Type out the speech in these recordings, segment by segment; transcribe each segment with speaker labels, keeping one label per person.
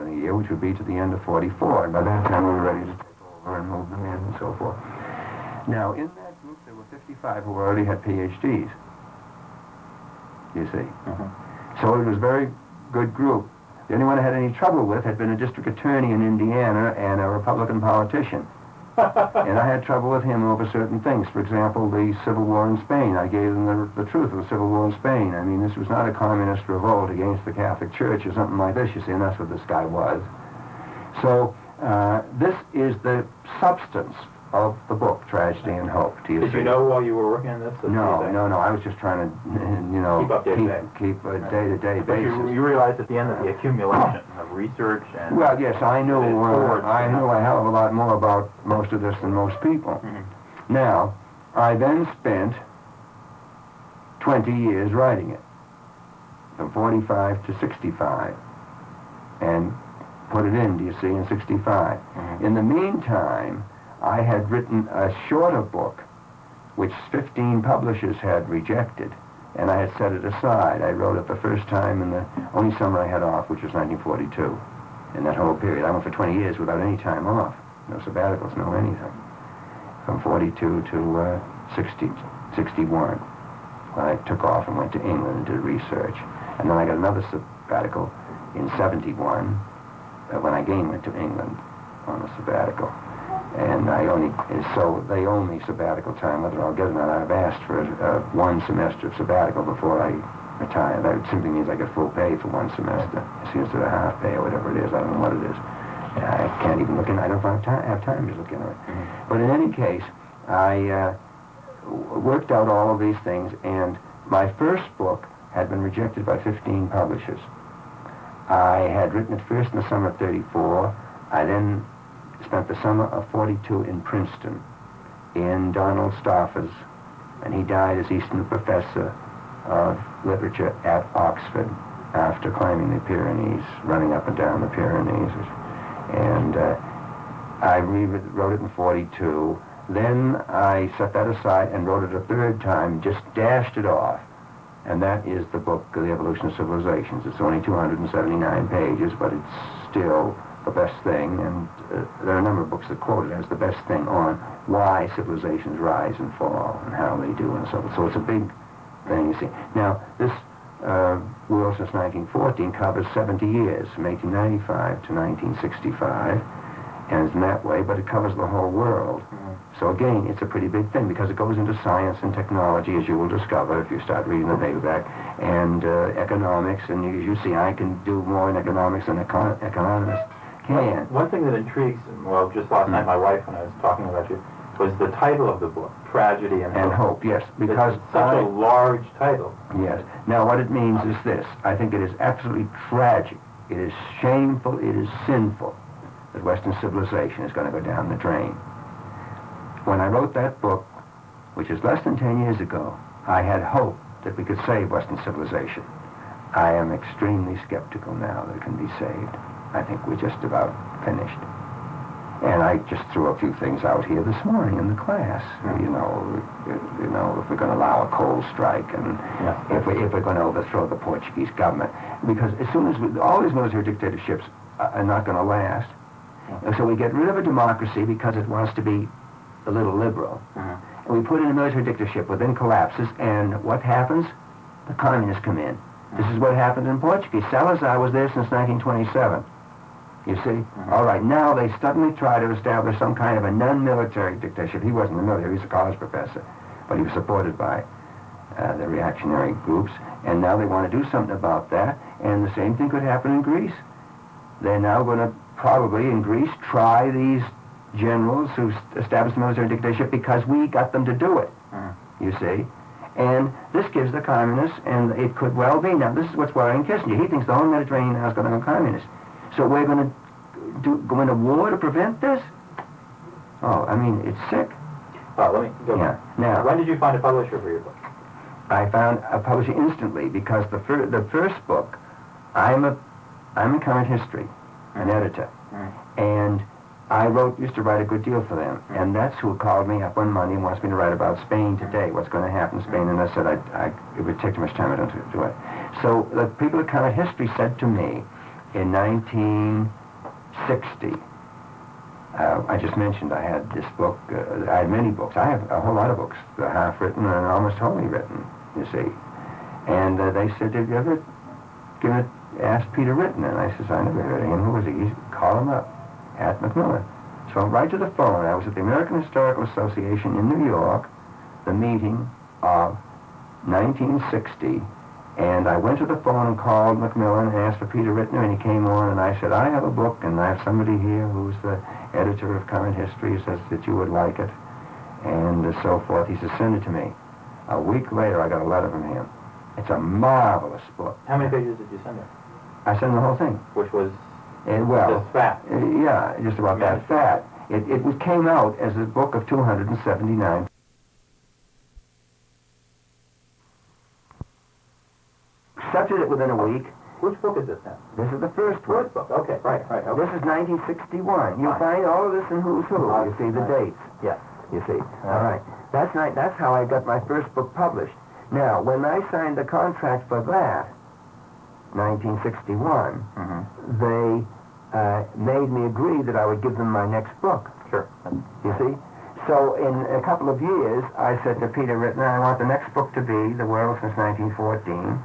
Speaker 1: in a year, which would be to the end of 44. And by that time, we were ready to take over and move them in and so forth. Now, in that group, there were 55 who already had PhDs, you see. So it was a very good group. The only one I had any trouble with had been a district attorney in Indiana and a Republican politician. And I had trouble with him over certain things. For example, the Civil War in Spain. I gave them the truth of the Civil War in Spain. I mean, this was not a communist revolt against the Catholic Church or something like this, you see, and that's what this guy was. So this is the substance of the book, Tragedy and Hope.
Speaker 2: Did you know while you were working on this?
Speaker 1: No. I was just trying to, keep a day-to-day basis.
Speaker 2: You realized at the end of the accumulation of research and...
Speaker 1: Well, yes, I knew a hell of a lot more about most of this than most people. Now, I then spent 20 years writing it, from 45 to 65, and put it in, do you see, in 65. In the meantime, I had written a shorter book, which 15 publishers had rejected, and I had set it aside. I wrote it the first time in the only summer I had off, which was 1942. In that whole period, I went for 20 years without any time off. No sabbaticals, no anything. From 42 to 61, when I took off and went to England and did research. And then I got another sabbatical in 71, when I again went to England on a sabbatical. And so they owe me sabbatical time, whether I'll get it or not. I've asked for one semester of sabbatical before I retire. That simply means I get full pay for one semester. Instead of half pay or whatever it is. I don't know what it is. I can't even look in. I don't have time to look into it. But in any case, I worked out all of these things, and my first book had been rejected by 15 publishers. I had written it first in the summer of 34. I then spent the summer of 42 in Princeton, in Donald Stauffer's, and he died as Eastman Professor of Literature at Oxford after climbing the Pyrenees, running up and down the Pyrenees. And I rewrote it in 42. Then I set that aside and wrote it a third time, just dashed it off. And that is the book, The Evolution of Civilizations. It's only 279 pages, but it's still the best thing, and there are a number of books that quote it as the best thing on why civilizations rise and fall and how they do and so forth. So it's a big thing, you see. Now, this world since 1914 covers 70 years, from 1895 to 1965, and it's in that way, but it covers the whole world. So again, it's a pretty big thing because it goes into science and technology, as you will discover if you start reading the paperback, and economics, and as you see, I can do more in economics than economists can.
Speaker 2: One thing that intrigues, well, just last night my wife, when I was talking about you, was the title of the book, Tragedy and Hope.
Speaker 1: And Hope, yes, because
Speaker 2: it's such a large title.
Speaker 1: Yes. Now, what it means is this. I think it is absolutely tragic. It is shameful. It is sinful that Western civilization is going to go down the drain. When I wrote that book, which is less than 10 years ago, I had hope that we could save Western civilization. I am extremely skeptical now that it can be saved. I think we're just about finished. And I just threw a few things out here this morning in the class. You know, if we're going to allow a coal strike, and if we're going to overthrow the Portuguese government, because as soon as all these military dictatorships are not going to last, so we get rid of a democracy because it wants to be a little liberal, and we put in a military dictatorship, well, then collapses, and what happens? The communists come in. This is what happened in Portugal. Salazar was there since 1927. You see? All right, now they suddenly try to establish some kind of a non-military dictatorship. He wasn't in the military, he was a college professor, but he was supported by the reactionary groups, and now they want to do something about that, and the same thing could happen in Greece. They're now going to probably, in Greece, try these generals who established the military dictatorship because we got them to do it, you see? And this gives the communists, and it could well be. Now, this is what's worrying Kissinger. He thinks the whole Mediterranean now is going to go communist. So we're going to go into war to prevent this? Oh, I mean, it's sick.
Speaker 2: Well, let me go back. Now, when did you find a publisher for your book?
Speaker 1: I found a publisher instantly because the first book, I'm a current history, an editor, and I used to write a good deal for them, and that's who called me up one Monday and wants me to write about Spain today, what's going to happen in Spain, and I said it would take too much time, I don't do it. So the people at Current History said to me, in 1960. I just mentioned I had this book. I had many books. I have a whole lot of books, half written and almost wholly written, you see. And they said, "Have you ever asked Peter Written?" And I says, "I never heard of him. Who was he?" He said, "Call him up at Macmillan." So right to the phone. I was at the American Historical Association in New York, the meeting of 1960, and I went to the phone and called Macmillan and asked for Peter Rittner, and he came on, and I said, "I have a book, and I have somebody here who's the editor of Current History, says that you would like it," and so forth. He said, "Send it to me." A week later, I got a letter from him. It's a marvelous book.
Speaker 2: How many pages did you send him?
Speaker 1: I sent him the whole thing.
Speaker 2: Which was
Speaker 1: well,
Speaker 2: just fat.
Speaker 1: Yeah, just about that fat. It came out as a book of 279. Accepted it within a week.
Speaker 2: Which book is this now?
Speaker 1: This is the first one.
Speaker 2: First book. Okay, right. Okay.
Speaker 1: This is 1961. You
Speaker 2: Right.
Speaker 1: find all of this in Who's Who. You see the dates.
Speaker 2: Yes.
Speaker 1: You see. All right. That's how I got my first book published. Now, when I signed the contract for that, 1961, they made me agree that I would give them my next book.
Speaker 2: Sure.
Speaker 1: You see? So in a couple of years, I said to Peter Rittner, "I want the next book to be The World Since 1914.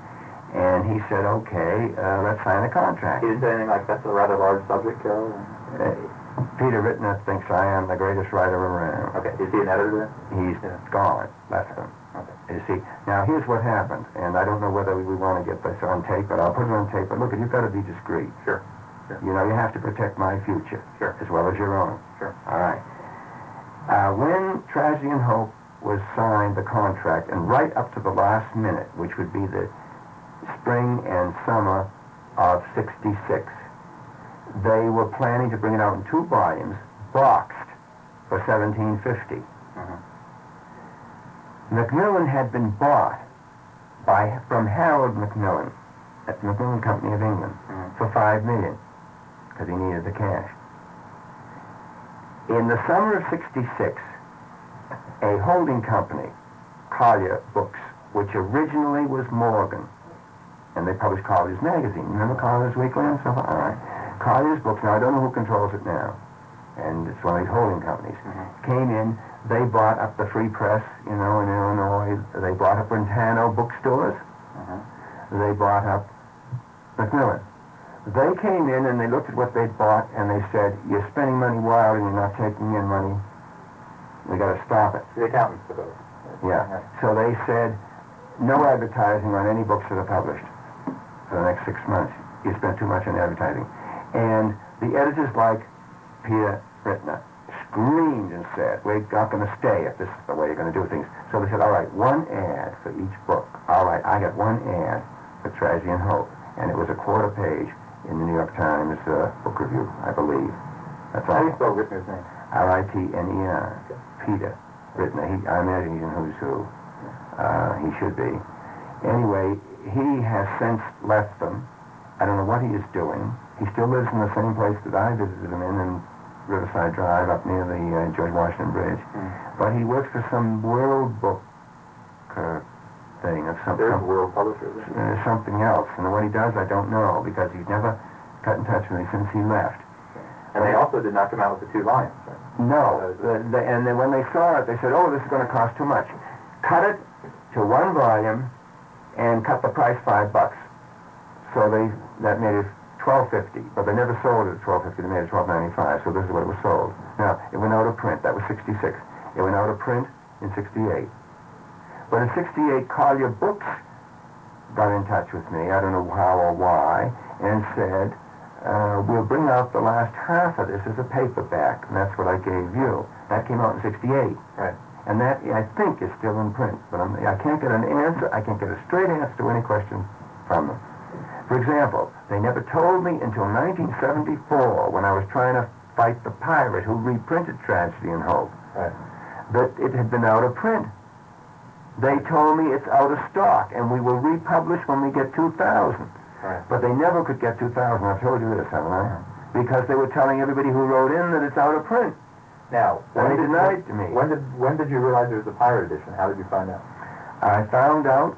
Speaker 1: And he said, "Okay, let's sign a contract."
Speaker 2: He didn't say anything like, "That's a rather large subject, Carroll"?
Speaker 1: Peter Rittner thinks I am the greatest writer around.
Speaker 2: Okay. Is he an editor?
Speaker 1: He's gone, left him.
Speaker 2: Okay.
Speaker 1: You see, now here's what happened, and I don't know whether we want to get this on tape, but I'll put it on tape. But look, you've got to be discreet.
Speaker 2: Sure.
Speaker 1: You know, you have to protect my future,
Speaker 2: Sure.
Speaker 1: as well as your own.
Speaker 2: Sure.
Speaker 1: All right. When Tragedy and Hope was signed, the contract, and right up to the last minute, which would be the spring and summer of '66, they were planning to bring it out in 2 volumes, boxed, for $17.50. Macmillan had been bought from Harold Macmillan at the Macmillan Company of England for $5 million, because he needed the cash. In the summer of '66, a holding company, Collier Books, which originally was Morgan, and they published Collier's magazine. Remember Collier's Weekly and stuff? All right. Collier's Books, now I don't know who controls it now, and it's one of these holding companies, came in. They bought up the Free Press, in Illinois. They bought up Brentano bookstores. They bought up Macmillan. They came in and they looked at what they'd bought and they said, "You're spending money wild and you're not taking in money. We got to stop it."
Speaker 2: The accountants took over.
Speaker 1: Yeah. So they said, "No advertising on any books that are published for the next 6 months. You spent too much on advertising." And the editors like Peter Rittner screamed and said, "We're not going to stay if this is the way you're going to do things." So they said, "All right, 1 ad for each book." All right, I got 1 ad for Tragedy and Hope, and it was a 1/4 page in the New York Times book review, I believe. That's all.
Speaker 2: How do you spell Rittner's name?
Speaker 1: Ritner. Peter Rittner. I imagine he's in Who's Who. He should be. Anyway, he has since left them. I don't know what he is doing. He still lives in the same place that I visited him in Riverside Drive up near the George Washington Bridge. But he works for some World Book thing of something.
Speaker 2: There's World Publishers.
Speaker 1: Something else. And what he does, I don't know, because he's never got in touch with me since he left.
Speaker 2: And they also did not come out with the 2 volumes, right?
Speaker 1: No. And then when they saw it, they said, "Oh, this is going to cost too much. Cut it to 1 volume and cut the price $5." So that made it $12.50, but they never sold it at $12.50. They made it $12.95. So this is what it was sold. Now it went out of print. That was '66. It went out of print in '68. But in '68, Collier Books got in touch with me. I don't know how or why, and said, "We'll bring out the last half of this as a paperback," and that's what I gave you. That came out in '68.
Speaker 2: Right.
Speaker 1: And that, I think, is still in print. But I can't get an answer. I can't get a straight answer to any question from them. For example, they never told me until 1974, when I was trying to fight the pirate who reprinted Tragedy and Hope, that it had been out of print. They told me it's out of stock, and we will republish when we get 2,000.
Speaker 2: Right.
Speaker 1: But they never could get 2,000. I've told you this, haven't I? Because they were telling everybody who wrote in that it's out of print.
Speaker 2: Now,
Speaker 1: And they denied to me.
Speaker 2: When did you realize there was a pirate edition? How did you find out?
Speaker 1: I found out